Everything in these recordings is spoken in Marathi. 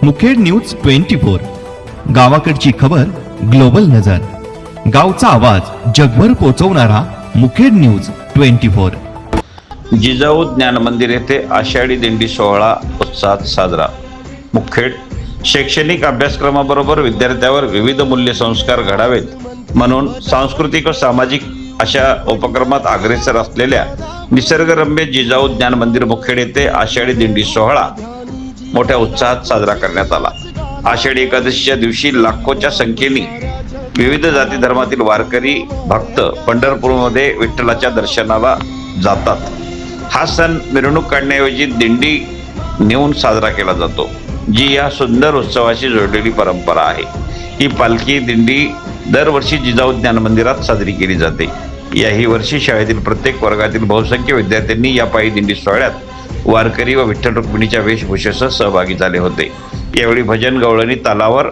मुखेड न्यूज 24 गावाकडची खबर ग्लोबल नजर, गावचा आवाज जगभर पोहोचवणारा मुखेड न्यूज 24। जिजाऊ ज्ञान मंदिर येथे आषाढी दिंडी सोहळा उत्साहात साजरा। मुखेड शैक्षणिक अभ्यासक्रमाबरोबर विद्यार्थ्यावर विविध मूल्य संस्कार घडावेत म्हणून सांस्कृतिक व सामाजिक अशा उपक्रमात अग्रेसर असलेल्या निसर्गरम्य जिजाऊ ज्ञान मंदिर मुखेड येथे आषाढी दिंडी सोहळा मोठ्या उत्साहात साजरा करण्यात आला। आषाढी एकादशीच्या दिवशी लाखोच्या संख्येने विविध जाती धर्मातील वारकरी भक्त पंढरपूरमध्ये विठ्ठलाच्या दर्शनाला जातात। हा सण मिरवणूक काढण्याऐवजी दिंडी नेऊन साजरा केला जातो, जी या सुंदर उत्सवाशी जोडलेली परंपरा आहे। ही पालखी दिंडी दरवर्षी जिजाऊ ज्ञान मंदिरात साजरी केली जाते। याही वर्षी शाळेतील प्रत्येक वर्गातील बहुसंख्य विद्यार्थ्यांनी या पायी दिंडी सोहळ्यात वारकरी व विठ्ठल रुक्मिणीच्या वेशभूषेसह सहभागी झाले होते। यावेळी भजन गवळणी तालावर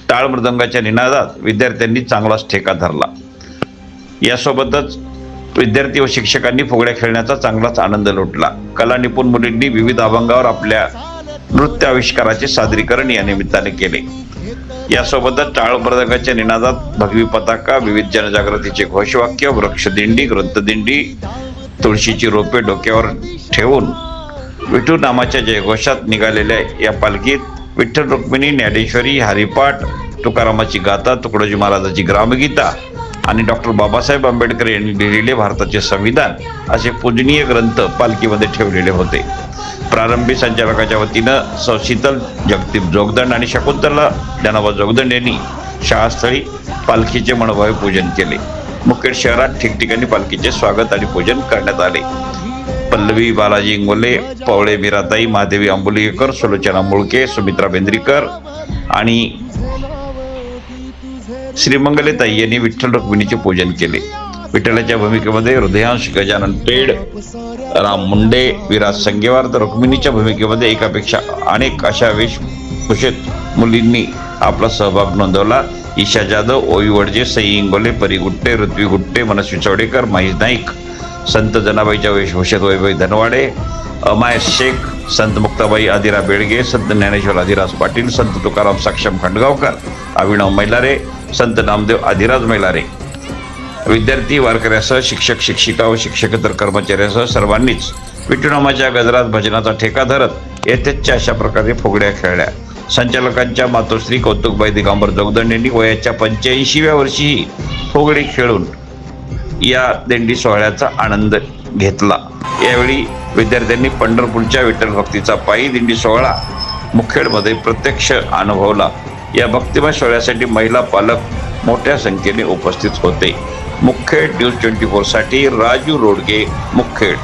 टाळ मृदंगाच्या निनादात विद्यार्थ्यांनी चांगलाच ठेका धरला। यासोबतच विद्यार्थी व शिक्षकांनी फुगड्या खेळण्याचा चांगलाच आनंद लुटला। कला निपुण मुलींनी विविध अभंगावर आपल्या नृत्य आविष्काराचे सादरीकरण या निमित्ताने केले। यासोबतच टाळ मृदंगाच्या निनादात भगवी पताका, विविध जनजागृतीचे घोषवाक्य, वृक्षदिंडी, ग्रंथदिंडी, तुळशीची रोपे डोक्यावर ठेवून विठू नामाच्या जयघोषात निघालेल्या या पालखीत विठ्ठल रुक्मिणी, ज्ञानेश्वरी, हरिपाठ, तुकारामाची गाथा, तुकडोजी महाराजाची ग्रामगीता आणि डॉक्टर बाबासाहेब आंबेडकर यांनी लिहिलेले भारताचे संविधान असे पूजनीय ग्रंथ पालखीमध्ये ठेवलेले होते। प्रारंभी संचालकाच्या वतीनं सौ शीतल जगदीप जोगदंड आणि शकुंतला ज्ञानोबा जोगदंड यांनी शाळास्थळी पालखीचे मनोभावे पूजन केले। मुखेड शहरात ठिकठिकाणी पालखीचे स्वागत आणि पूजन करण्यात आले। पल्लवी बालाजी इंगोले, पवळे मीराताई, महादेवी आंबुलीकर, सुलोचना मुळके, सुमित्रा बेंद्रीकर आणि श्रीमंगलेताई यांनी विठ्ठल रुक्मिणीचे पूजन केले। विठ्ठलाच्या भूमिकेमध्ये हृदयांश गजानन पेड, राम मुंडे, विराज संगेवार तर रुक्मिणीच्या भूमिकेमध्ये एकापेक्षा अनेक अशा वेशभूषेत मुलींनी आपला सहभाग नोंदवला। ईशा जाधव, ओवी वडजे, सई इंगोले, परी गुट्टे, ऋत्वी गुट्टे, मनस्वी चौडेकर, माहीज नाईक, संत जनाबाईच्या वेशभूषेत वैभवी धनवाडे, अमाय शेख, संत मुक्ताबाई आदिरा बेळगे, संत ज्ञानेश्वर आदिराज पाटील, संत तुकाराम सक्षम खंडगावकर, अभिनव मैलारे, संत नामदेव आदिराज मैलारे, विद्यार्थी वारकऱ्यासह शिक्षक शिक्षिका व शिक्षकेतर कर्मचाऱ्यासह सर्वांनीच विठुनामाच्या गजरात भजनाचा ठेका धरत यथेच्छ अशा प्रकारे फुगड्या खेळल्या। संचालकांच्या मातोश्री कौतुकबाई दिगंबर जोगदंड यांनी वयाच्या 85व्या वर्षीही फुगडी खेळून या दिंडी सोहळ्याचा आनंद घेतला। यावेळी विद्यार्थ्यांनी पंढरपूरच्या विठ्ठल भक्तीचा पायी दिंडी सोहळा मुखेडमध्ये प्रत्यक्ष अनुभवला। या भक्तिमय सोहळ्यासाठी महिला पालक मोठ्या संख्येने उपस्थित होते। मुखेड न्यूज 24 साठी राजू रोडगे, मुखेड।